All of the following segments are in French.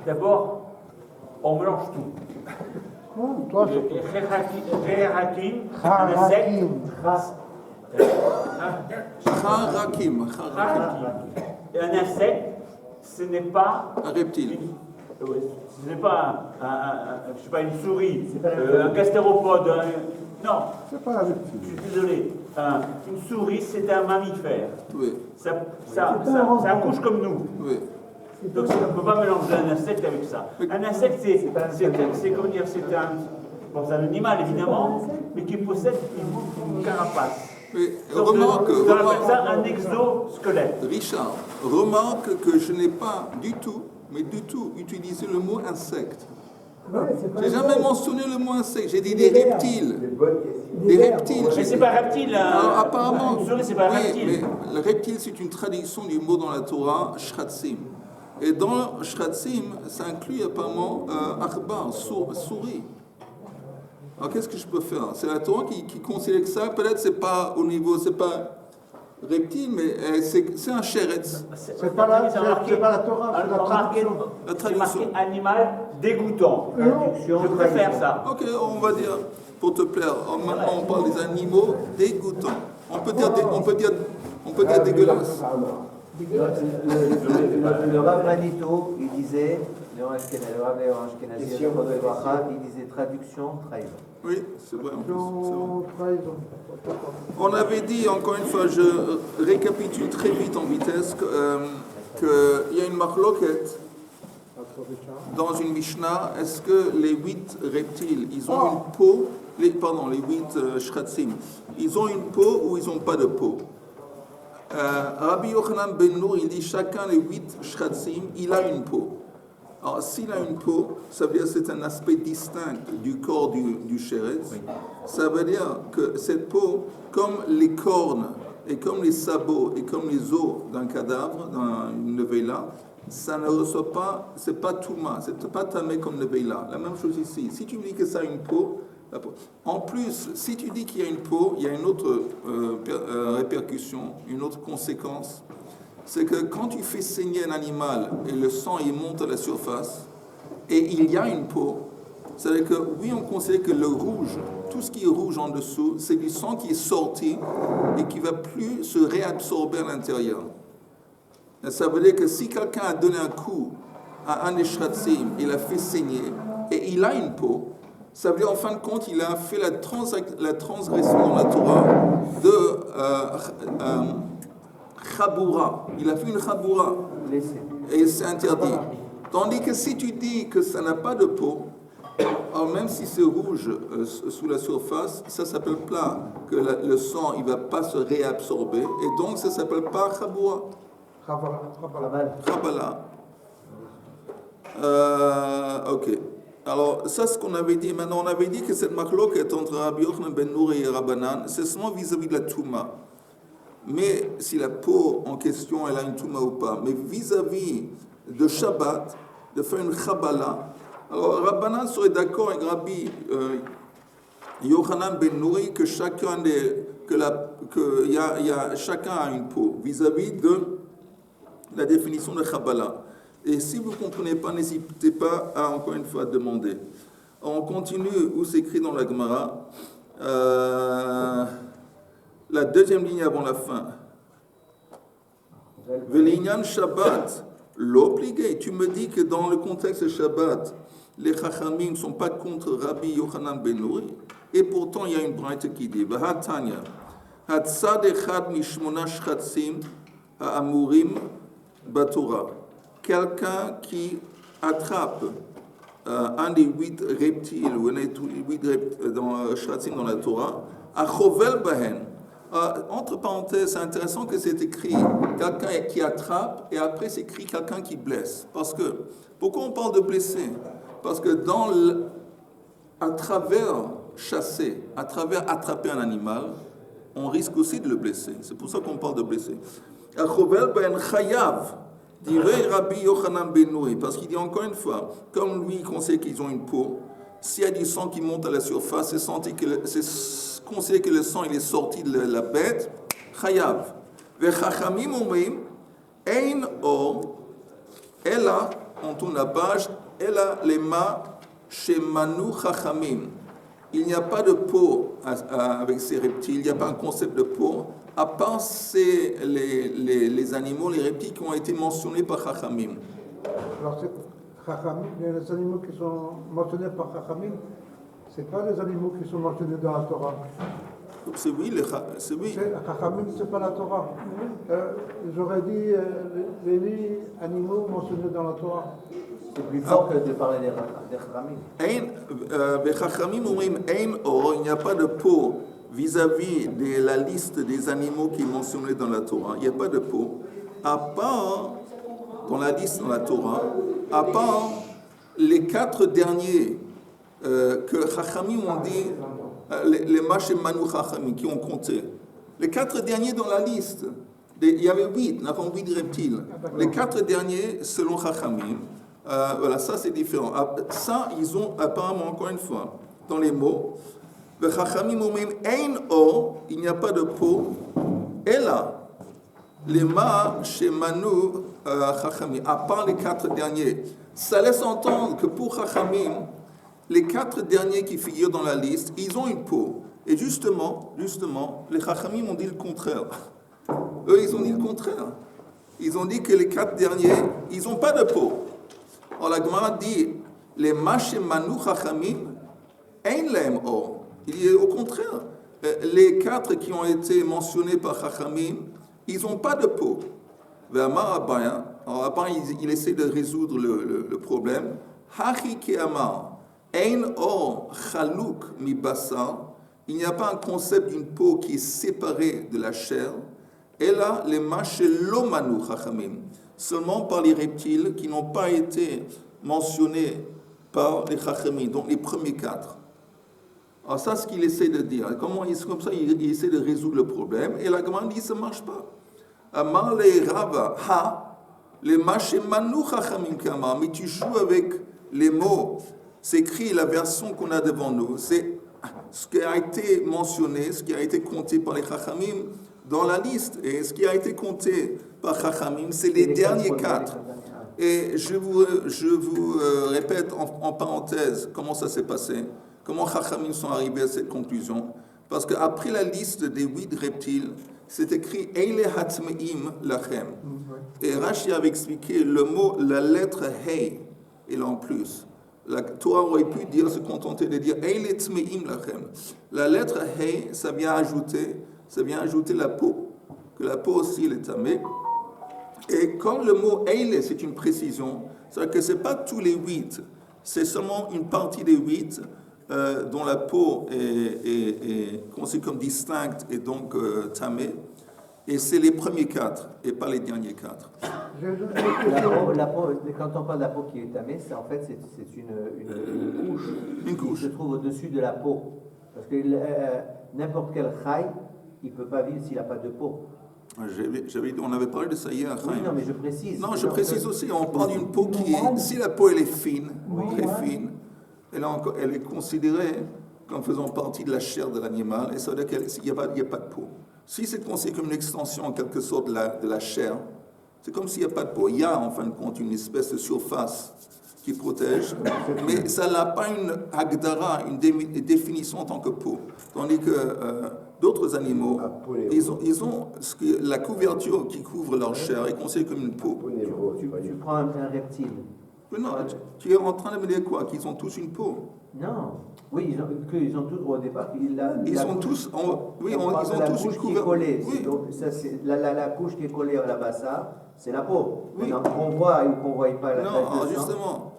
D'abord, on mélange tout. Toi, Réhakim, un insecte. Charakim. Et un insecte, ce n'est pas Un reptile. Ce n'est pas je sais pas, une souris, un gastéropode, non. c'est pas un reptile. Je suis désolé. Une souris, c'est un mammifère. Oui. Ça accouche comme nous. Oui. Donc on ne peut pas mélanger un insecte avec ça. Un insecte, c'est comment dire, c'est un animal évidemment, mais qui possède une carapace. Oui. Donc, Remarque, on appelle ça un exosquelette. Richard, remarque que je n'ai pas du tout utilisé le mot insecte. J'ai jamais mentionné le mot insecte, j'ai dit des reptiles. Des reptiles. Mais c'est pas un reptile. Apparemment, Une souris, c'est pas un oui, reptile. mais le reptile, c'est une traduction du mot dans la Torah, shratzim. Et dans shratzim, ça inclut apparemment akhbar, souris. Alors qu'est-ce que je peux faire? C'est la Torah qui considère que ça, peut-être c'est pas au niveau, c'est pas reptile, mais c'est un sheretz. C'est pas la Torah, c'est la traduction. La C'est marqué traduction. animal dégoûtant. Je préfère ça. Ok, on va dire, pour te plaire, maintenant on parle des animaux dégoûtants. On peut dire dégueulasse. Le Rav Manito, il disait, le Rav Ashkenazi, il disait traduction, trahison. Oui, c'est vrai. Trahison. On avait dit, encore une fois, je récapitule très vite en vitesse, qu'il y a une marloquette dans une Mishnah. Est-ce que les 8 reptiles, ils ont une peau, les 8 shratzim, ils ont une peau ou ils n'ont pas de peau? Rabbi Yochanan ben Nour, il dit chacun des 8 shratzim, il a une peau. Alors, s'il a une peau, ça veut dire que c'est un aspect distinct du corps du sheretz. Oui. Ça veut dire que cette peau, comme les cornes, et comme les sabots, et comme les os d'un cadavre, d'une nevela, ça ne reçoit pas, c'est pas touma, c'est pas tamé comme nevela. La même chose ici. Si tu me dis que ça a une peau, en plus, si tu dis qu'il y a une peau, il y a une autre répercussion, une autre conséquence. C'est que quand tu fais saigner un animal et le sang il monte à la surface et il y a une peau, c'est-à-dire que oui, on considère que le rouge, tout ce qui est rouge en dessous, c'est du sang qui est sorti et qui ne va plus se réabsorber à l'intérieur. Et ça veut dire que si quelqu'un a donné un coup à un des shratzim, il a fait saigner et il a une peau, ça veut dire en fin de compte, il a fait la transgression dans la Torah de Chaboura. Il a fait une Chaboura. Et c'est interdit. Tandis que si tu dis que ça n'a pas de peau, alors même si c'est rouge sous la surface, ça s'appelle plat, que le sang il ne va pas se réabsorber, et donc ça ne s'appelle pas Chaboura. Chabala. Ok. Alors, ça, c'est ce qu'on avait dit. Maintenant, on avait dit que cette marloque est entre Rabbi Yochanan ben Nour et Rabbanan, c'est seulement vis-à-vis de la Touma. Mais si la peau en question, elle a une Touma ou pas. Mais vis-à-vis de Shabbat, de faire une Chabala, alors Rabbanan serait d'accord avec Rabbi Yochanan ben Nouri que chacun a une peau vis-à-vis de la définition de Chabala. Et si vous ne comprenez pas, n'hésitez pas à, encore une fois, demander. On continue où c'est écrit dans la Gemara, la deuxième ligne avant la fin. Velinyan Shabbat, l'obligé. Tu me dis que dans le contexte de Shabbat, les Chachamim ne sont pas contre Rabbi Yochanan ben Nouri. Et pourtant, il y a une braïta qui dit Vahatanya, Hatzad echad mishmona shchatzim ha'amurim batorah. Quelqu'un qui attrape un des 8 reptiles ou un des 8 shratzim dans la Torah, a chovel bahen. Entre parenthèses, c'est intéressant que c'est écrit quelqu'un qui attrape et après c'est écrit quelqu'un qui blesse. Parce que, pourquoi on parle de blesser? Parce que à travers chasser, à travers attraper un animal, on risque aussi de le blesser. C'est pour ça qu'on parle de blesser. A chovel bahen chayav. Dirait Rabbi Yochanan ben Nouri, parce qu'il dit encore une fois, comme lui il conseille qu'ils ont une peau, s'il y a du sang qui monte à la surface, c'est conseillé que le sang il est sorti de la bête, chayav. Vechachamim omrim, ein or, ela on tourne la page. Ela lema shemanu chachamim. Il n'y a pas de peau avec ces reptiles, il n'y a pas un concept de peau, à part les animaux, les reptiles qui ont été mentionnés par Chachamim. Alors, les animaux qui sont mentionnés par Chachamim, ce n'est pas les animaux qui sont mentionnés dans la Torah. C'est oui, c'est oui. Chachamim, ce n'est pas la Torah. J'aurais dit les 8 animaux mentionnés dans la Torah. C'est plus fort que de parler des Chachamim. Il n'y a pas de peau vis-à-vis de la liste des animaux qui est mentionnée dans la Torah. Il n'y a pas de peau, à part, dans la liste dans la Torah, à part les 4 derniers que Chachamim ont dit, les Mashem Manu Chachamim, qui ont compté. Les 4 derniers dans la liste, il y avait 8, nous avons 8 reptiles. Les 4 derniers, selon Chachamim, voilà, ça c'est différent. Ça, ils ont apparemment, encore une fois, dans les mots, le Chachamim ou même ein or, il n'y a pas de peau, et là, les ma chez Manu Chachamim, à part les 4 derniers, ça laisse entendre que pour Chachamim, les 4 derniers qui figurent dans la liste, ils ont une peau. Et justement, les Chachamim ont dit le contraire. Eux, ils ont dit le contraire. Ils ont dit que les 4 derniers, ils n'ont pas de peau. Alors la Gemara dit, les Mashem Manu Chachamim, ein lahem or. Il y a au contraire, les 4 qui ont été mentionnés par Chachamim, ils n'ont pas de peau. Alors Abba, il essaie de résoudre le problème. Hachi ke'amar, ein or chaluk mi basar. Il n'y a pas un concept d'une peau qui est séparée de la chair. Et là, les Mashello Manu Chachamim, seulement par les reptiles qui n'ont pas été mentionnés par les Chachamim, donc les premiers 4. Alors ça, c'est ce qu'il essaie de dire. Comme ça, il essaie de résoudre le problème. Et la Gemara dit, ça ne marche pas. Amar le Rava, ha, le Mashemanu Chachamim Kamar, mais tu joues avec les mots. C'est écrit la version qu'on a devant nous. C'est ce qui a été mentionné, ce qui a été compté par les Chachamim dans la liste. Et ce qui a été compté par Chachamim, c'est les derniers 4. Et je vous répète en parenthèse comment ça s'est passé. Comment Chachamim sont arrivés à cette conclusion? Parce qu'après la liste des 8 reptiles, c'est écrit Eile Hatmeim Lachem. Et Rashi avait expliqué le mot, la lettre Hei, et là en plus. La Torah aurait pu se contenter de dire Eile Tmeim Lachem. La lettre Hei, ça vient ajouter la peau. Que la peau aussi est tamée. Et comme le mot Eile, c'est une précision, c'est-à-dire que ce n'est pas tous les 8, c'est seulement une partie des 8. Dont la peau est conçue comme distincte et donc tamée, et c'est les premiers 4 et pas les derniers 4. La peau, quand on parle de la peau qui est tamée, c'est en fait c'est une couche. Une couche. Qui se trouve au-dessus de la peau, parce que n'importe quel chai, il ne peut pas vivre s'il n'a pas de peau. On avait parlé de ça hier. Oui, non, mais je précise. Non, je précise aussi, on parle d'une peau qui est, si la peau elle est fine, très fine, elle est considérée comme faisant partie de la chair de l'animal, et ça veut dire qu'il n'y a pas de peau. Si c'est considéré comme une extension en quelque sorte de la chair, c'est comme s'il n'y a pas de peau. Il y a en fin de compte une espèce de surface qui protège, mais ça n'a pas une agdara, une définition en tant que peau. Tandis que d'autres animaux, ils ont la couverture qui couvre leur chair est considérée comme une peau. Tu prends un reptile. Non, tu es en train de me dire quoi? Qu'ils ont tous une peau? Non. Oui, ils ont tous au départ. Ils ont tous une couverture. Oui. Donc, ça, c'est la couche qui est collée à la bassa, c'est la peau. Oui. On voit ou qu'on ne voit pas la tête. Non, justement,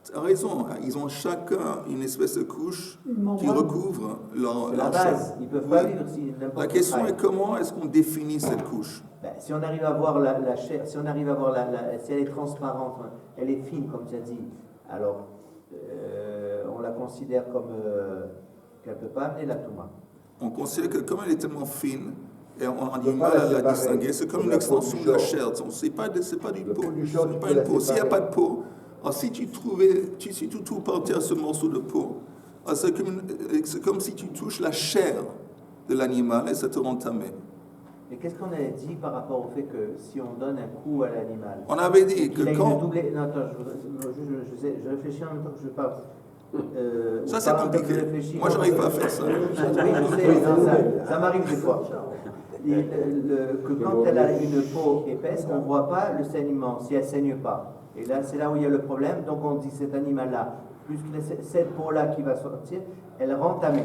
tu as raison. Ils ont chacun une espèce de couche qui recouvre leur la base. Ils ne peuvent pas vivre si n'importe. La question est comment est-ce qu'on définit cette couche? Si on arrive à voir la chair, si on arrive à voir si elle est transparente, elle est fine comme tu as dit, alors on la considère comme qu'elle ne peut pas amener la touma. On considère que comme elle est tellement fine, et on a du mal à la distinguer, c'est comme une extension de la chair. C'est pas du peau. C'est pas une peau. S'il n'y a pas de peau, alors si tu trouves par terre ce morceau de peau, c'est comme si tu touches la chair de l'animal et ça te rend tamé. Et qu'est-ce qu'on avait dit par rapport au fait que si on donne un coup à l'animal, On avait dit qu'il a que une quand... doublée... Non, attends, je réfléchis en même temps que je parle. Ça, c'est compliqué. Moi, j'arrive pas à faire ça. Oui, je sais, non, ça m'arrive des fois. Que quand elle a une peau épaisse, on ne voit pas le saignement, si elle ne saigne pas. Et là, c'est là où il y a le problème. Donc, on dit cet animal-là, plus que cette peau-là qui va sortir, elle rend tamé.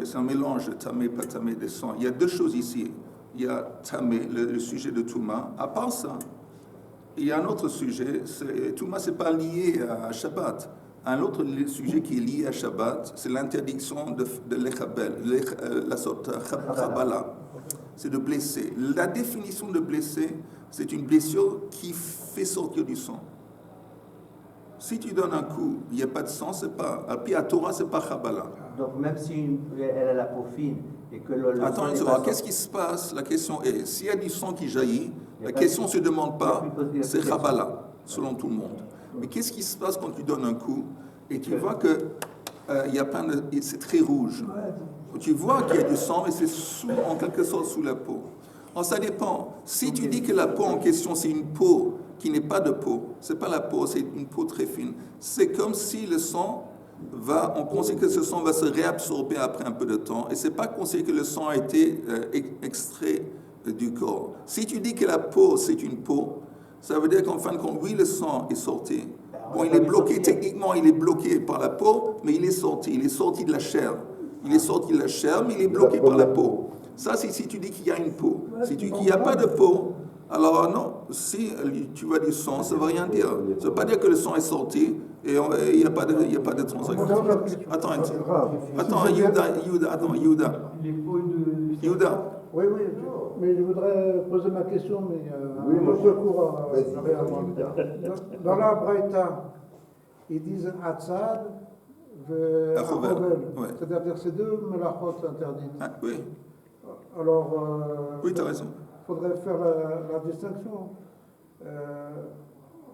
C'est un mélange de tamé, pas tamé, de sang. Il y a deux choses ici. Il y a tamé, le sujet de Touma. À part ça, il y a un autre sujet. Touma, ce n'est pas lié à Shabbat. Un autre sujet qui est lié à Shabbat, c'est l'interdiction de l'echabel, la sorte chabala. C'est de blesser. La définition de blesser, c'est une blessure qui fait sortir du sang. Si tu donnes un coup, il n'y a pas de sang, c'est pas. Puis à Torah, c'est pas chabala. Donc même si elle a la peau fine et que le attends, sang n'est pas qu'est-ce qui se passe? La question est, s'il y a du sang qui jaillit, la question ne se demande pas, c'est chabala, selon tout le monde. Mais qu'est-ce qui se passe quand tu donnes un coup et tu vois que il y a plein de, c'est très rouge. Tu vois qu'il y a du sang, mais c'est en quelque sorte sous la peau. Alors ça dépend. Si tu dis que la peau en question, c'est une peau qui n'est pas de peau, c'est pas la peau, c'est une peau très fine. C'est comme si le sang on considère que ce sang va se réabsorber après un peu de temps, et c'est pas considéré que le sang a été extrait du corps. Si tu dis que la peau, c'est une peau, ça veut dire qu'en fin de compte, oui, le sang est sorti. Bon, il est bloqué, techniquement, il est bloqué par la peau, mais il est sorti de la chair. Il est sorti de la chair, mais il est bloqué par la peau. Ça, c'est si tu dis qu'il y a une peau. Si tu dis qu'il n'y a pas de peau, alors non, si tu vois du sang, ça ne veut rien dire. Ça ne veut pas dire que le sang est sorti et il n'y a pas de transaction. Attends, Yehuda. Oui, mais je voudrais poser ma question, mais un peu court. Dans la Braïta, ils disent Hatzad, Achovel. C'est-à-dire ces deux melachot interdites. Ah, oui. Alors, oui, tu as raison. Il faudrait faire la distinction.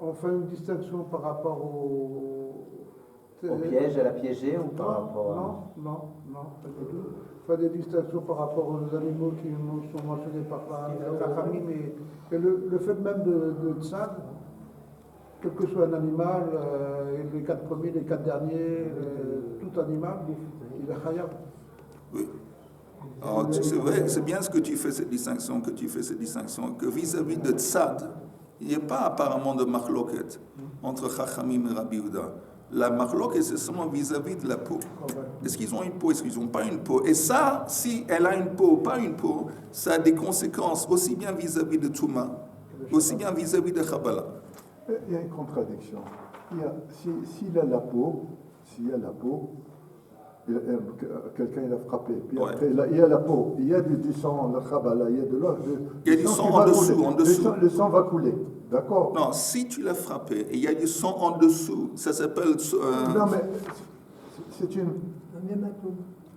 On fait une distinction par rapport au piège, à la piégée ou par rapport à... Non, pas du tout. On fait des distinctions par rapport aux animaux qui sont mentionnés par la famille, mais le fait même de tzad, quel que soit un animal, les 4 premiers, les 4 derniers, tout animal, il est khayab. Oui. Alors, c'est vrai, c'est bien ce que tu fais cette distinction, que vis-à-vis de tzad, il n'y a pas apparemment de machloket entre Chachamim et Rabbi Yehuda. La machloket, c'est seulement vis-à-vis de la peau. Est-ce qu'ils ont une peau, est-ce qu'ils n'ont pas une peau? Et ça, si elle a une peau ou pas une peau, ça a des conséquences aussi bien vis-à-vis de Touma, aussi bien vis-à-vis de Chabala. Il y a une contradiction. S'il a la peau, quelqu'un il a frappé, puis après il y a la peau, il y a du sang, la Chabala, il y a de l'eau. Il y a du sang en dessous. Le sang va couler, d'accord? Non, si tu l'as frappé et il y a du sang en dessous, ça s'appelle... Non, mais c'est une...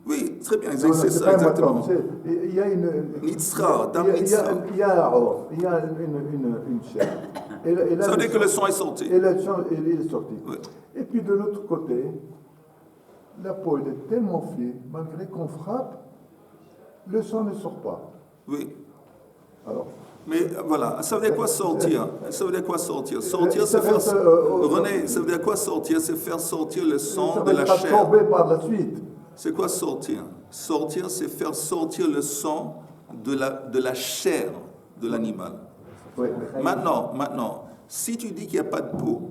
Oui, très bien, c'est ça exactement. Il y a une... Nitzra, il y a une chair. Ça veut dire que le sang est sorti. Et le sang est sorti. Oui. Et puis de l'autre côté, la peau elle est tellement fine, malgré qu'on frappe, le sang ne sort pas. Oui. Alors. Mais voilà, ça veut dire quoi sortir? Sortir, c'est faire... René, ça veut dire quoi sortir? C'est faire sortir le sang de la chair. Ça va par la suite. C'est quoi sortir? Sortir, c'est faire sortir le sang de la chair de l'animal. Oui. Maintenant, si tu dis qu'il n'y a pas de peau,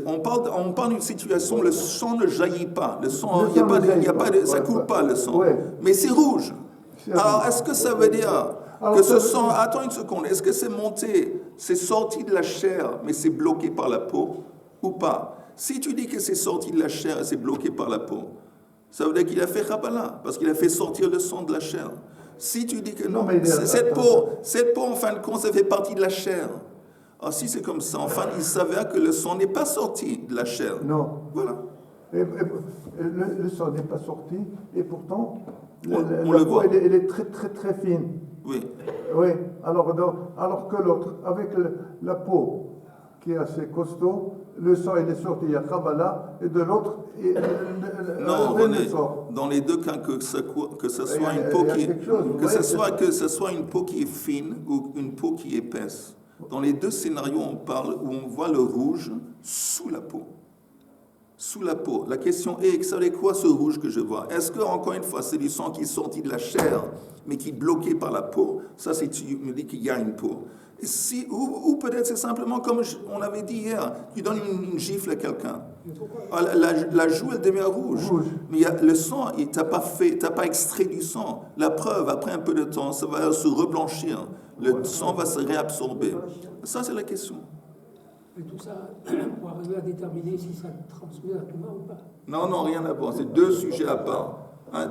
on parle d'une situation où le sang ne jaillit pas, ça ne coule pas le sang, mais c'est rouge. Alors, est-ce que ça veut dire que ce sang, attends une seconde, est-ce que c'est monté, c'est sorti de la chair, mais c'est bloqué par la peau, ou pas? Si tu dis que c'est sorti de la chair et c'est bloqué par la peau, ça veut dire qu'il a fait Chabala, parce qu'il a fait sortir le sang de la chair. Si tu dis que non, cette peau, en fin de compte, ça fait partie de la chair. Alors si c'est comme ça, enfin, il s'avère que le sang n'est pas sorti de la chair. Non. Voilà. Le sang n'est pas sorti, et pourtant, on la le peau, voit. elle est très, très, très fine. Oui. Oui, alors que l'autre, avec la peau qui est assez costaud, le sang il est sorti, il y a Kabbalah, et de l'autre, Non, veine René, sort. dans les deux cas, que ce soit Il y a- une peau il y a qui quelque chose, vous voyez, que ce soit une peau qui est fine ou une peau qui est épaisse. Dans les deux scénarios, on parle où on voit le rouge sous la peau. Sous la peau. La question est, c'est quoi ce rouge que je vois? Est-ce que, encore une fois, c'est du sang qui est sorti de la chair, mais qui est bloqué par la peau? Ça, c'est tu me dis qu'il y a une peau. Et si, ou peut-être c'est simplement comme on avait dit hier, tu donnes une gifle à quelqu'un. La joue, elle devient rouge. Mais le sang, tu n'as pas extrait du sang. La preuve, après un peu de temps, ça va se reblanchir. Le sang va se réabsorber. Ça, c'est la question. Et tout ça pour arriver à déterminer si ça transmet à Touma ou pas. Non, rien à voir. C'est deux sujets à part.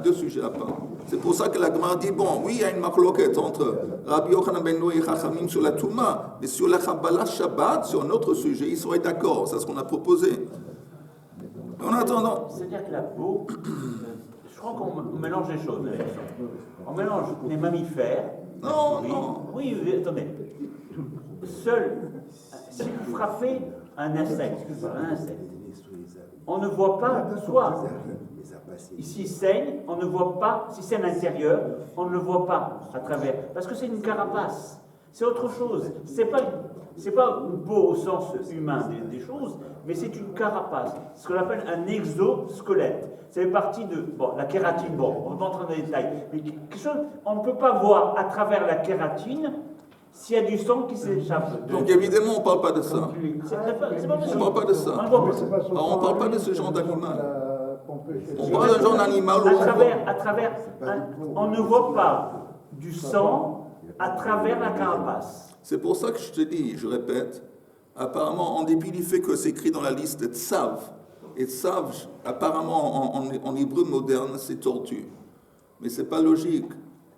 Deux sujets à part. C'est pour ça que la Gemara dit, bon, oui, il y a une machloket entre Rabbi Yochanan ben Noé et Chachamim sur la Touma, mais sur la Kabbalah Shabbat, sur un autre sujet, ils seraient d'accord. C'est ce qu'on a proposé. En attendant... C'est-à-dire que la peau, je crois qu'on mélange les choses. On mélange les mammifères. Oui, attendez. Seul, si vous frappez un insecte, on ne voit pas, soit ici saigne, on ne voit pas, si c'est à l'intérieur, on ne le voit pas à travers, parce que c'est une carapace, c'est autre chose, c'est pas une peau au sens humain des choses, mais c'est une carapace, ce qu'on appelle un exosquelette. Ça fait partie de, la kératine, on va pas entrer dans les détails, mais quelque chose, on ne peut pas voir à travers la kératine s'il y a du sang qui s'échappe. Donc évidemment, on ne parle pas de ça. C'est pas possible. On ne parle pas de ça. On ne parle pas de ce genre d'animal. On parle d'un genre d'animal où on ne voit pas du sang à travers la carapace. C'est pour ça que je te dis, je répète, apparemment, en dépit du fait que c'est écrit dans la liste de tsav, et tsav, apparemment, en hébreu moderne, c'est tortue. Mais ce n'est pas logique.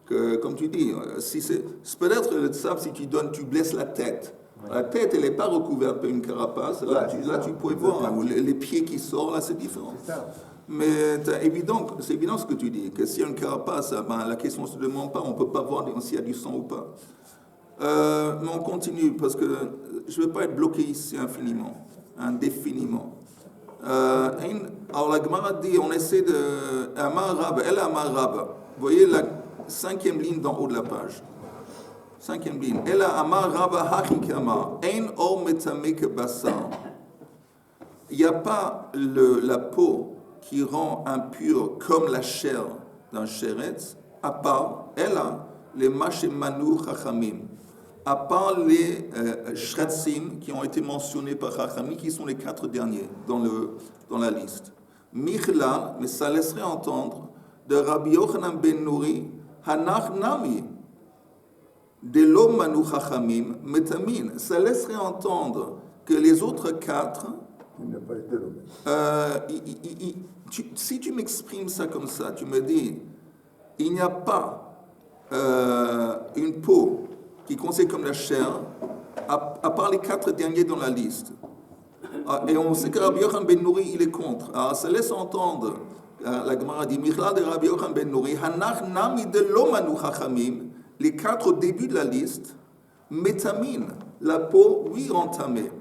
Que, comme tu dis, si c'est peut-être le tsav, si tu blesses la tête. La tête, elle n'est pas recouverte par une carapace. Là, tu peux voir, ou les pieds qui sortent, là, c'est différent. Mais c'est évident ce que tu dis, que s'il y a une carapace, la question ne se demande pas, on ne peut pas voir s'il y a du sang ou pas. Mais on continue, parce que je ne veux pas être bloqué ici indéfiniment. Alors la Gemara dit, on essaie de... Amar Rabba, elle Amar Rabba. Vous voyez la 5e ligne d'en haut de la page. 5e ligne. Elle Amar Rabba Hachikama. Ein or metameke basar. Il n'y a pas la peau qui rend impur comme la chair d'un sheretz, à part, elle a les mashemanu chachamim, à part les shretzim qui ont été mentionnés par Chachamim, qui sont les 4 derniers dans la liste. Michla, mais ça laisserait entendre, de Rabbi Yochanan ben Nouri, Hanach Nami, de l'Omanu Chachamim, Metamin. Ça laisserait entendre que les autres 4, il n'a pas été nommé. si tu m'exprimes ça comme ça, tu me dis, il n'y a pas une peau qui conseille comme la chair, à part les 4 derniers dans la liste. Et on sait que Rabbi Yochanan ben Nouri, il est contre. Alors ça laisse entendre, la Gemara dit, Michla de Rabbi Yochanan ben Nouri, Hanach Nami de l'Omanu Chachamim, les 4 au début de la liste, Metamin, la peau, oui, entamée.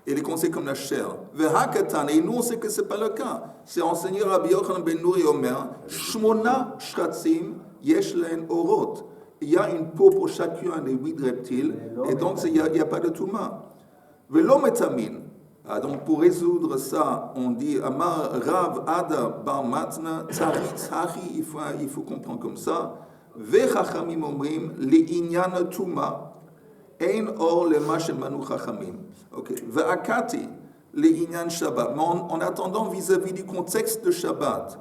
Et les conseils comme la chair. Vehakatan, et nous on sait que ce n'est pas le cas. C'est enseigné Rabbi Yochanan ben Nouri Omer, Shmona shratzim yesh len orot. Il y a une peau pour chacun des 8 reptiles, et donc il n'y a pas de touma. Velo metamin. Donc pour résoudre ça, on dit Amar Rav Ada Bar Matna Tari, il faut comprendre comme ça. Vechachamim omrim le inyan touma. Ein or le mashemanu chachamim. Ok. Ve'akati le inyan Shabbat. Mais en attendant vis-à-vis du contexte de Shabbat,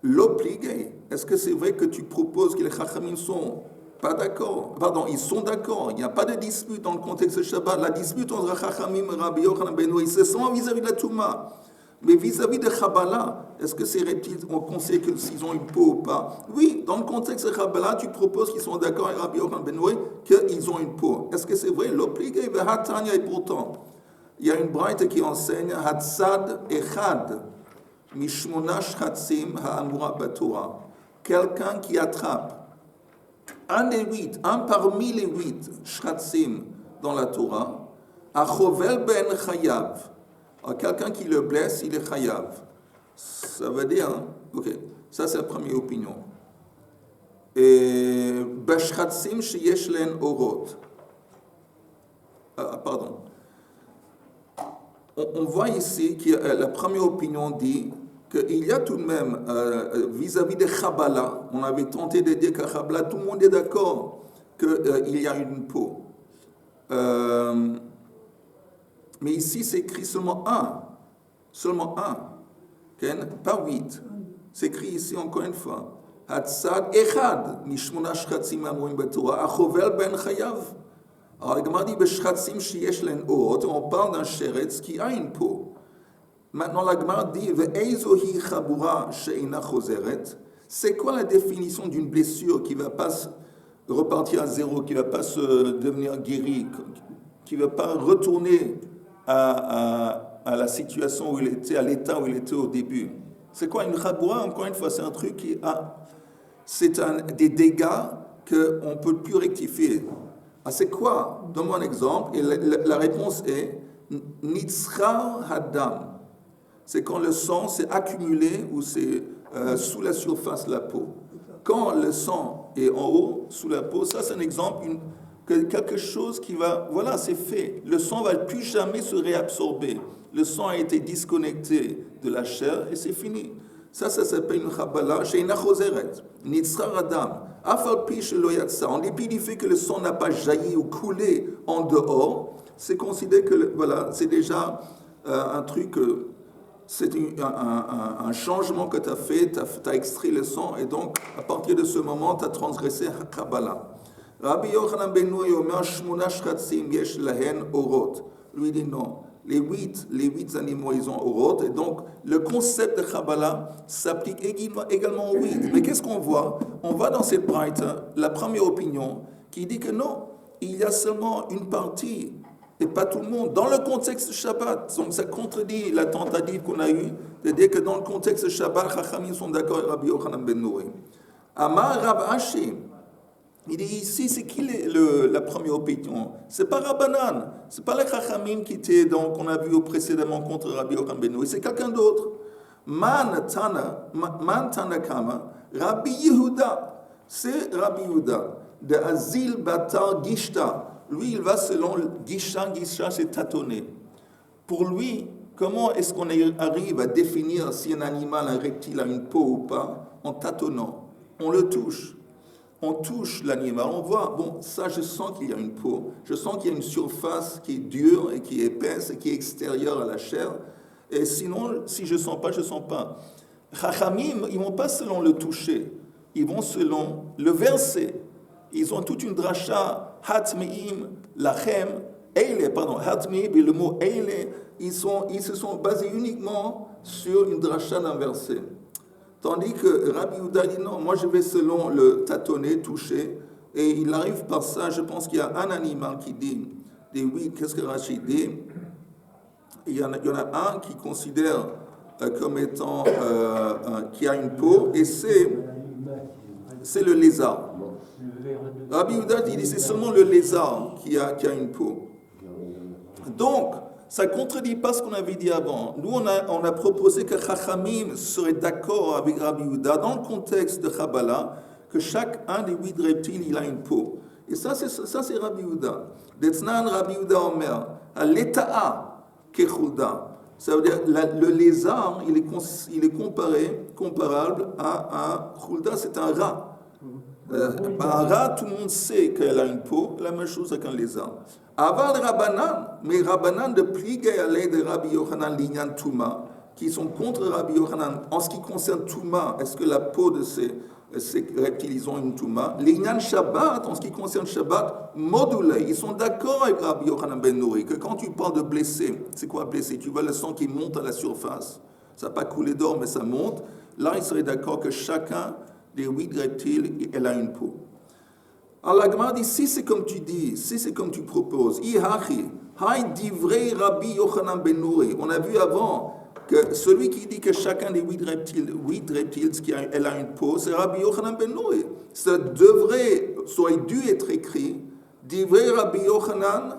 l'obligé. Est-ce que c'est vrai que tu proposes que les chachamim sont pas d'accord? Pardon, ils sont d'accord. Il n'y a pas de dispute dans le contexte de Shabbat. La dispute entre chachamim et Rabbi Yochanan ben Nouri, c'est seulement vis-à-vis de la Touma. Mais vis-à-vis de Chabbalah, est-ce que ces reptiles, on conseille s'ils ont une peau ou pas? Oui, dans le contexte de Chabbalah, tu proposes qu'ils sont d'accord avec Rabbi Yochanan ben Nouri qu'ils ont une peau. Est-ce que c'est vrai? L'obligé, et pourtant, il y a une braïta qui enseigne Hatzad Echad, Mishmona Shchatzim Ha'amura Batora. Quelqu'un qui attrape un parmi les 8 Shchatzim dans la Torah, Achovel ben chayav. Quelqu'un qui le blesse, il est chayav. Ça veut dire, ok, ça c'est la première opinion. Et bashratsim sheyesh len orot. Pardon. On voit ici que la première opinion dit qu'il y a tout de même, vis-à-vis des Chabala, on avait tenté de dire qu'à Chabala, tout le monde est d'accord qu'il y a une peau. Mais ici, c'est écrit seulement un. Pas 8. C'est écrit ici encore une fois. Hatzad echad, mishmona shchatzim amorim betorah, achovel ben chayav. Alors, la Gemara dit, b'shchatzim sheyesh len orot, on parle d'un sheretz qui a une peau. Maintenant, la Gemara dit, ve'eizohi chabura she'ina chozeret. C'est quoi la définition d'une blessure qui ne va pas repartir à zéro, qui ne va pas se devenir guérie, qui ne va pas retourner à la situation où il était, à l'état où il était au début? C'est quoi une chabura? Encore une fois, c'est un truc qui a... C'est des dégâts qu'on ne peut plus rectifier. Ah, c'est quoi? Donne-moi un exemple. Et la réponse est Nitzchar Hadam. C'est quand le sang s'est accumulé ou c'est sous la surface de la peau. Quand le sang est en haut, sous la peau, ça c'est un exemple, quelque chose qui va... Voilà, c'est fait. Le sang ne va plus jamais se réabsorber. Le sang a été disconnecté de la chair et c'est fini. Ça s'appelle une chabala chez une achoseret. Nitzchar Adam. En dépit du fait que le sang n'a pas jailli ou coulé en dehors, c'est considéré que voilà, c'est déjà un truc, c'est un changement que tu as fait, tu as extrait le sang, et donc à partir de ce moment, tu as transgressé Kabbalah. Rabbi Yochanan ben Nuri omer shmona shchatzim yesh lahen orot. Lui dit non. Les huit animaux, ils ont orot. Et donc, le concept de Kabbalah s'applique également aux 8. Mais qu'est-ce qu'on voit? On voit dans cette braïta la première opinion qui dit que non, il y a seulement une partie et pas tout le monde. Dans le contexte de Shabbat, donc ça contredit la tentative qu'on a eue de dire que dans le contexte de Shabbat, Chachamim sont d'accord avec Rabbi Yochanan ben Nuri. Amar Rav Ashi. Il dit ici, c'est qui la première opinion? C'est pas Rabbanan, c'est pas les Chachamim qui étaient, donc, on a vu précédemment contre Rabbi Yochanan ben Nuri, c'est quelqu'un d'autre. Man Tanakama, Rabbi Yehuda, c'est Rabbi Yehuda, de Azil Batar Gishta. Lui, il va selon Gisha, c'est tâtonner. Pour lui, comment est-ce qu'on arrive à définir si un animal, un reptile a une peau ou pas? En tâtonnant. On le touche. On touche l'animal, on voit, bon, ça je sens qu'il y a une peau, je sens qu'il y a une surface qui est dure et qui est épaisse et qui est extérieure à la chair, et sinon, si je ne sens pas, je ne sens pas. Chachamim, ils ne vont pas selon le toucher, ils vont selon le verset. Ils ont toute une dracha, hatmeim, lachem, eile, hatmeim, et le mot eile, ils se sont basés uniquement sur une dracha d'un verset. Tandis que Rabbi Yehuda dit non, moi je vais selon le tâtonner, toucher, et il arrive par ça, je pense qu'il y a un animal qui dit, des 8, qu'est-ce que Rachid dit? Il y en a un qui considère comme étant, qui a une peau, et c'est le lézard. Rabbi Yehuda dit c'est seulement le lézard qui a une peau. Donc, ça ne contredit pas ce qu'on avait dit avant. Nous, on a proposé que Chachamim serait d'accord avec Rabbi Yehuda dans le contexte de Kabbalah, que chacun des 8 reptiles, il a une peau. Et ça, c'est Rabbi Yehuda. Detznan Rabbi Yehuda Omer, à l'Eta'a Kechulda. Ça veut dire, le lézard, il est comparable à un Chulda, c'est un rat. Un rat, tout le monde sait qu'elle a une peau, la même chose avec un lézard. Aval Rabbanan, mais Rabbanan de plier à l'aide de Rabbi Yochanan l'Inyan Touma, qui sont contre Rabbi Yochanan en ce qui concerne Touma, est-ce que la peau de ces reptiles, ils ont une Touma? L'Inyan Shabbat, en ce qui concerne Shabbat, modulé, ils sont d'accord avec Rabbi Yochanan ben Nuri, que quand tu parles de blessé, c'est quoi blessé? Tu vois le sang qui monte à la surface, ça n'a pas coulé d'or, mais ça monte. Là, ils seraient d'accord que chacun des 8 reptiles, elle a une peau. Alors la Gemara dit, si c'est comme tu dis, si c'est comme tu proposes, on a vu avant que celui qui dit que chacun des 8 reptiles, elle a une peau, c'est Rabbi Yochanan ben Nuri. Ça aurait dû être écrit, divrei Rabbi Yochanan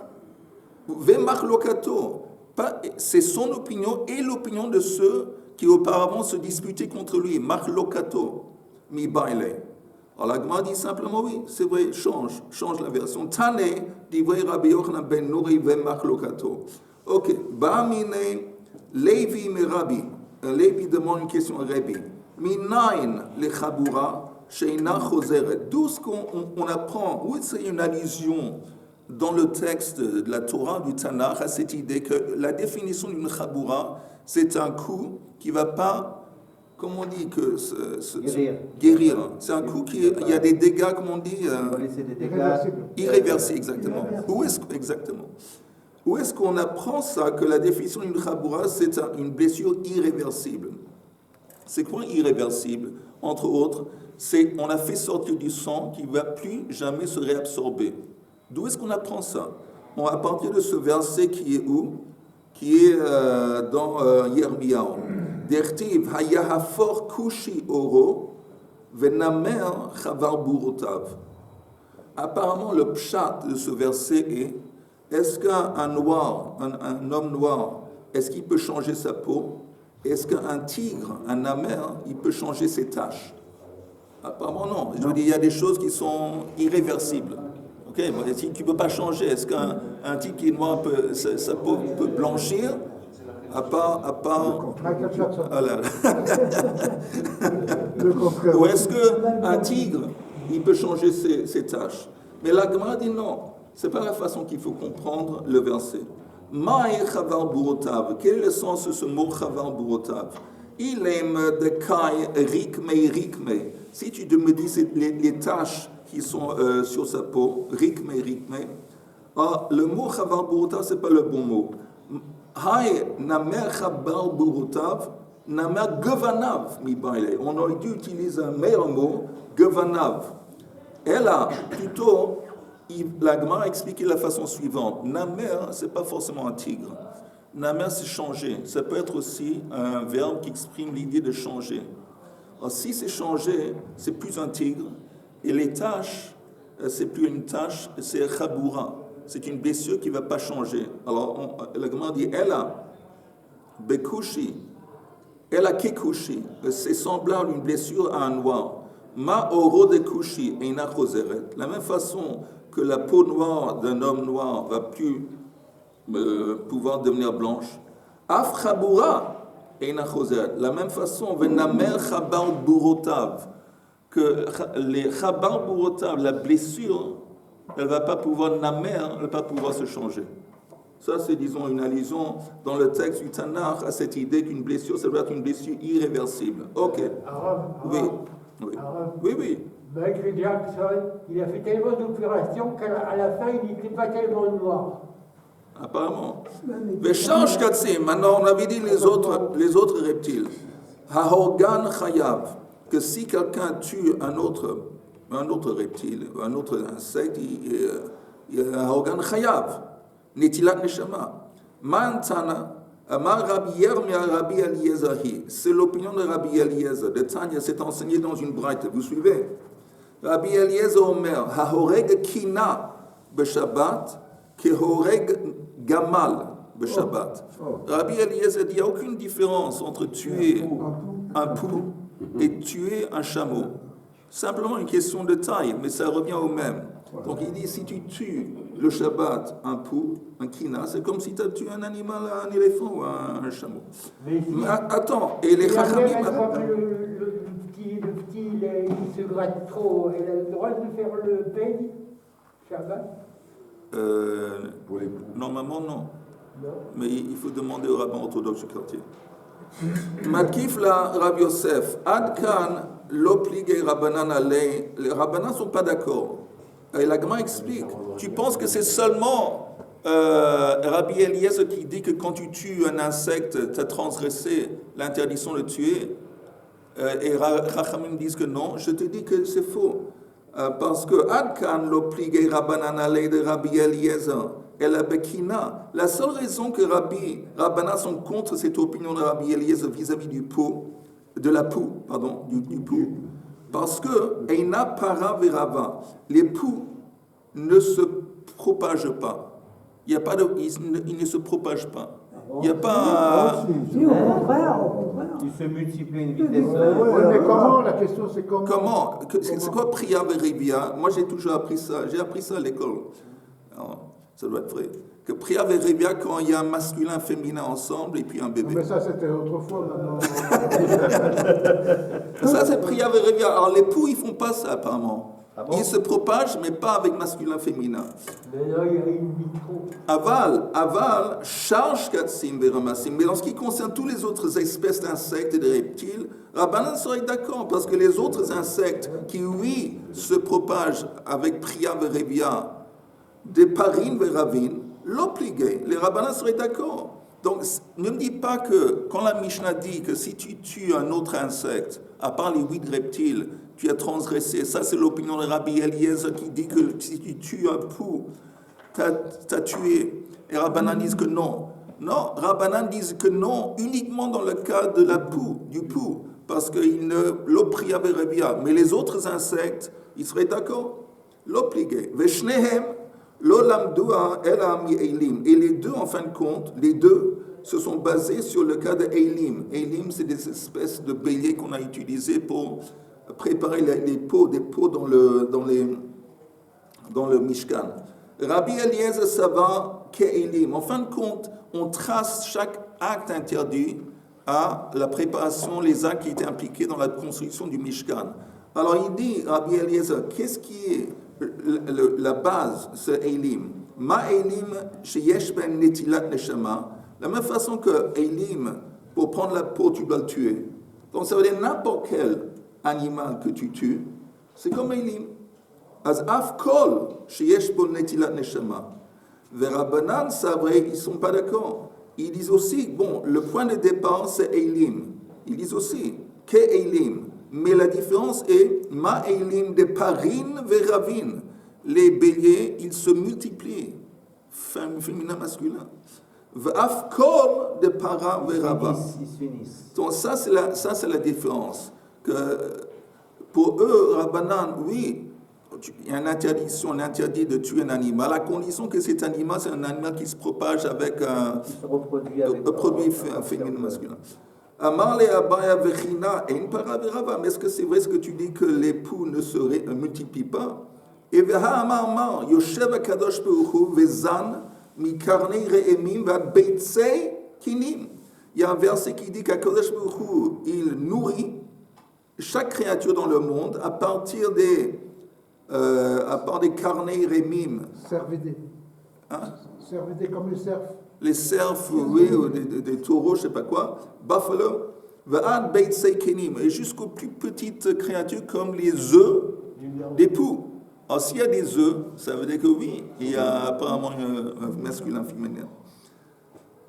Vemachlokato, c'est son opinion et l'opinion de ceux qui auparavant se disputaient contre lui. Machlokato, mi baile. Alors la Gemara dit simplement oui, c'est vrai, change la version. Tane, divrei Rabbi Yochanan ben Nuri vemachlokato. Ok, Ba'amine Levi me Rabbi. Levi demande une question à Rabbi. Minayin le Chabura, sheina choseret. D'où ce qu'on apprend, où c'est une allusion dans le texte de la Torah, du Tanakh, à cette idée que la définition d'une Chabura, c'est un coup qui ne va pas, comment on dit, guérir. C'est un coup il y a des dégâts, comme on dit, irréversibles, exactement. Où est-ce qu'on apprend ça, que la définition d'une Chabura, c'est une blessure irréversible? C'est quoi irréversible? Entre autres, c'est on a fait sortir du sang qui ne va plus jamais se réabsorber. D'où est-ce qu'on apprend ça? À partir de ce verset qui est où? Qui est dans Yirmiyahu. Dertiv hayahafor kushi oro venamer chavar burotav. Apparemment, le pshat de ce verset est-ce qu'un noir, un homme noir, est-ce qu'il peut changer sa peau? Est-ce qu'un tigre, un namer, il peut changer ses taches? Apparemment non. Je veux dire, il y a des choses qui sont irréversibles. Ok, si tu ne peux pas changer, est-ce qu'un tigre qui est noir, sa peau peut blanchir? À part... Voilà. Ou est-ce qu'un tigre, il peut changer ses taches? Mais la Gemara dit non. Ce n'est pas la façon qu'il faut comprendre le verset. Ma'e chavar burotav. Quel est le sens de ce mot chavar burotav? Il aime de kai rikme. Si tu me dis les taches qui sont sur sa peau, rikme. Le mot chavar burotav, ce n'est pas le bon mot. Hai namer chavar burotav, namer gevanav mi baile. On aurait dû utiliser un meilleur mot, gevanav. Et là, plutôt, la Gemara a expliqué de la façon suivante. Namer, ce n'est pas forcément un tigre. Namer, c'est changer. Ça peut être aussi un verbe qui exprime l'idée de changer. Alors, si c'est changer, c'est plus un tigre. Et les taches, c'est plus une tache, c'est chabura. C'est une blessure qui ne va pas changer. Alors, la Gemara dit, Ella, bekushi, Ella kekushi. C'est semblable à une blessure à un noir. Ma oro de kushi, eina choseret. La même façon que la peau noire d'un homme noir va plus pouvoir devenir blanche. Af chabura eina choseret. La même façon, venamer chabar burotav. Que les chabar burotav, la blessure, elle ne va pas pouvoir namer, elle ne va pas pouvoir se changer. Ça, c'est, disons, une allusion dans le texte du Tanakh à cette idée qu'une blessure, ça doit être une blessure irréversible. Ok. Oui. Michael Jackson, il a fait tellement d'opérations qu'à la fin, il n'était pas tellement noir. Apparemment. Mais change Katsim. Maintenant, on avait dit les autres reptiles. Hahorgan chayav. Que si quelqu'un tue un autre reptile, un autre insecte, il y a un organe chayav, netilat neshama. Mantana, Amar Rabbi Yirmia Rabbi Eliezer. C'est l'opinion de Rabbi Eliezer. De Tanya, c'est enseigné dans une braïta. Vous suivez? Rabbi Eliezer Omer, Hahoreg kina b'Shabbat, kehoreg gamal b'Shabbat. Rabbi Eliezer dit, il n'y a aucune différence entre tuer un pou et tuer un chameau. Simplement une question de taille, mais ça revient au même. Donc il dit, si tu tues le Shabbat, un pou, un kina, c'est comme si tu as tué un animal, un éléphant ou un chameau. Mais attends, et les chachamim... Le petit, il se gratte trop, il a le droit de faire le peigne, Shabbat? Normalement, non. Mais il faut demander au rabbin orthodoxe du quartier. Matkif la Rav Yosef, Adkan l'obligé Rabbanan alay, les Rabbanan ne sont pas d'accord. Et la Gemara explique, tu penses que c'est seulement Rabbi Eliezer qui dit que quand tu tues un insecte, tu as transgressé l'interdiction de tuer, et Rachamim disent que non, je te dis que c'est faux. Parce que Adkan l'obligé Rabbanan alay de Rabbi Eliezer, et la Bekina, la seule raison que Rabbanan sont contre cette opinion de Rabbi Eliezer vis-à-vis du pou, parce que Eina para verava, les poux ne se propagent pas. Il ne se propage pas. Il n'y a pas... Si, au contraire. Il se multiplie une vitesse. Oui, mais comment? La question, c'est comment? Comment? C'est quoi Priya Verivia? Moi, j'ai toujours appris ça. J'ai appris ça à l'école. Alors, ça doit être vrai. Que Priya Verivia, quand il y a un masculin, féminin ensemble, et puis un bébé. Mais ça, c'était autrefois, maintenant. Ça, c'est Priya Verivia. Alors, les poux, ils ne font pas ça, apparemment. Ah bon? Ils se propagent, mais pas avec masculin, féminin. Mais là, il y a une micro. Aval, charge Katsim Veramassim. Mais en ce qui concerne tous les autres espèces d'insectes et de reptiles, Rabbanan serait d'accord, parce que les autres insectes qui, oui, se propagent avec Priya Verivia, des parines veravines, l'obligé. Les Rabbanan seraient d'accord. Donc, ne me dis pas que, quand la Mishnah dit que si tu tues un autre insecte, à part les 8 reptiles, tu as transgressé. Ça, c'est l'opinion de Rabbi Eliezer qui dit que si tu tues un pou, tu as tué. Et Rabbanan disent que non. Non, Rabbanan disent que non, uniquement dans le cas de la poux, du pou, parce qu'il ne l'opria verevia. Mais les autres insectes, ils seraient d'accord. L'obligé. Veshnehem, l'olamdua elam eilim. Et les deux, en fin de compte, les deux se sont basés sur le cas de eilim. Eilim, c'est des espèces de béliers qu'on a utilisés pour préparer les pots, des pots dans le Mishkan. Rabbi Eliezer Sava Ke'ilim. En fin de compte, on trace chaque acte interdit à la préparation, les actes qui étaient impliqués dans la construction du Mishkan. Alors il dit, Rabbi Eliezer, qu'est-ce qui est la base, ce Eilim? Ma Eilim sheyesh ben netilat neshama. La même façon que Eilim, pour prendre la peau, tu dois le tuer. Donc ça veut dire n'importe quel animal que tu tues, c'est comme Eilim. Az af kol sheyesh bon netilat neshama. Verabanan, c'est vrai, ils ne sont pas d'accord. Ils disent aussi, bon, le point de départ, c'est Eilim. Ils disent aussi, que Eilim. Mais la différence est, ma Eilim de parine veravine. Les béliers, ils se multiplient. Féminin, masculin. V'af kol de para verava. Ils s'unissent. Donc ça, c'est la différence. Que pour eux, Rabbanan, oui, il y a une interdiction, on interdit de tuer un animal, à condition que cet animal, c'est un animal qui se propage avec un produit féminin masculin. Amar le abaya vechina en para verava. Mais est-ce que c'est vrai ce que tu dis que les poux ne se multiplient pas? Et veha amar mar, yoshev akadosh beruchu vezan mi karnei re'emim vad beitzei kinim. Il y a un verset qui dit qu'Akadosh Baruch Hu, il nourrit chaque créature dans le monde à partir des carnets rémim. Cervidés. Hein? Cervidés comme les cerfs. Les cerfs, oui, ou des taureaux, je ne sais pas quoi. Buffalo. Va'ad beitzei kenim. Et jusqu'aux plus petites créatures comme les œufs des poux. Alors s'il y a des œufs, ça veut dire que oui, il y a apparemment un masculin féminin.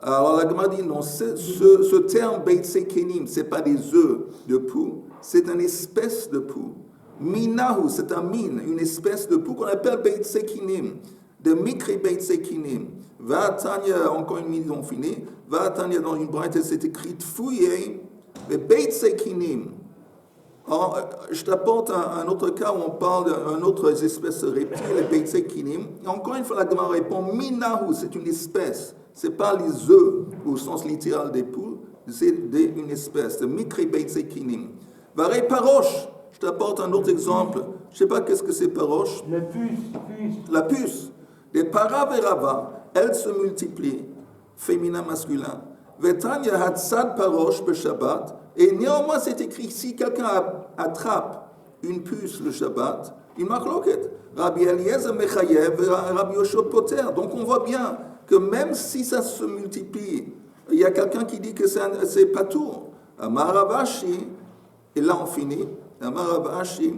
Alors la Gemara dit non, ce terme beitzei kenim, ce n'est pas des œufs de poux, c'est une espèce de poux. Minahu, c'est un mine, une espèce de poux qu'on appelle beitzei kenim, de mikri beitzei kenim. Va'atanya, encore une minute, on finit. Va'atanya, dans une braïta, c'est écrit fouillé, mais beitzei kenim. Alors, je t'apporte un autre cas où on parle d'une autre espèce de reptile, les beitzei kenim. Et encore une fois, la Gemara répond minahu, c'est une espèce. Ce n'est pas les œufs au sens littéral des poules, c'est une espèce de mikri beitzei kenim. Varei paroche, je t'apporte un autre exemple. Je ne sais pas qu'est-ce que c'est paroche. La puce. La puce. Les paraverava, elles se multiplient, féminin, masculin. Vetanya hatzad paroche be Shabbat. Et néanmoins, c'est écrit, si quelqu'un attrape une puce le Shabbat, il marloquet. Rabbi Eliezer mechayev, Rabbi Yoshua poter. Donc on voit bien que même si ça se multiplie, il y a quelqu'un qui dit que c'est patour. Amaravashi, et là on finit. Amaravashi,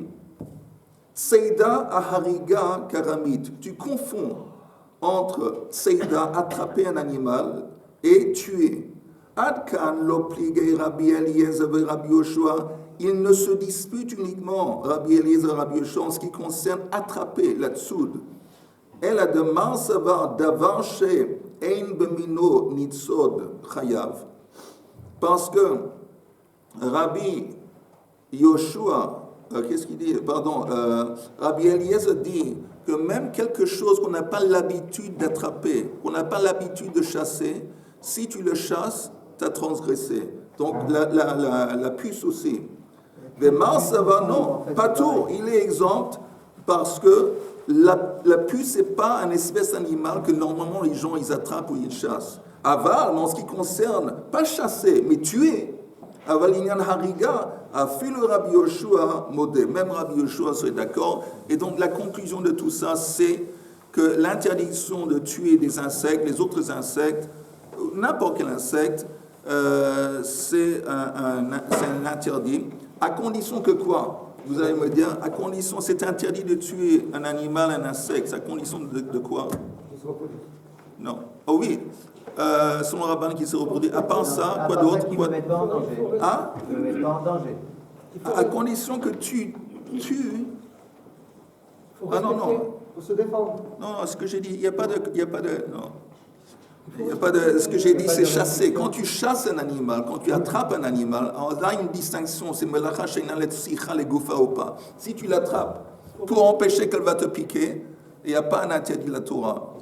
Tseida ahariga karamit. Tu confonds entre Tseida, attraper un animal, et tuer. Adkan l'obligé Rabbi Eliezer et Rabbi Yoshua. Ils ne se disputent uniquement, Rabbi Eliezer et Rabbi Yoshua, en ce qui concerne attraper la tsoud. Elle a de marsavar d'avanche ein bemino nitzod chayav. Parce que Rabbi Yoshua, qu'est-ce qu'il dit? Pardon, Rabbi Eliezer dit que même quelque chose qu'on n'a pas l'habitude d'attraper, qu'on n'a pas l'habitude de chasser, si tu le chasses, tu as transgressé. Donc la puce aussi. Mais Mars, ça va, non, pas tout. Il est exempt parce que la puce, ce n'est pas une espèce animale que normalement les gens ils attrapent ou ils chassent. Aval, en ce qui concerne, pas chasser, mais tuer. Aval inyan hariga, a fait le Rabbi Yoshua modé. Même Rabbi Yoshua serait d'accord. Et donc la conclusion de tout ça, c'est que l'interdiction de tuer des insectes, les autres insectes, n'importe quel insecte, c'est un interdit. À condition que quoi? Vous allez me dire, à condition, c'est interdit de tuer un animal, un insecte. À condition de quoi? Non. Oh oui. Selon le rabbin qui se reproduit. À part ça, quoi d'autre? Qui ne me mettent pas en danger. Hein? Qui ne me mettent pas en danger. À condition que tu tues. Ah non, non. Pour se défendre. Non, ce que j'ai dit, il n'y a pas de. Non. Il n'y a pas de. Ce que j'ai dit, c'est chasser. Quand tu chasses un animal, quand tu attrapes un animal, alors là, il y a une distinction. C'est melacha sheinalet sicha le goufa ou pas. Si tu l'attrapes pour empêcher qu'elle va te piquer, il n'y a pas un interdit de la Torah.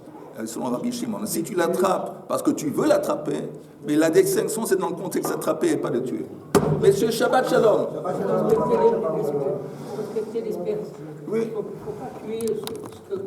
Selon Rabbi Shimon. Si tu l'attrapes parce que tu veux l'attraper, mais la distinction c'est dans le contexte d'attraper et pas de tuer. Monsieur, Shabbat Shalom. Respecter l'espèce. Oui. Il ne faut pas tuer ce que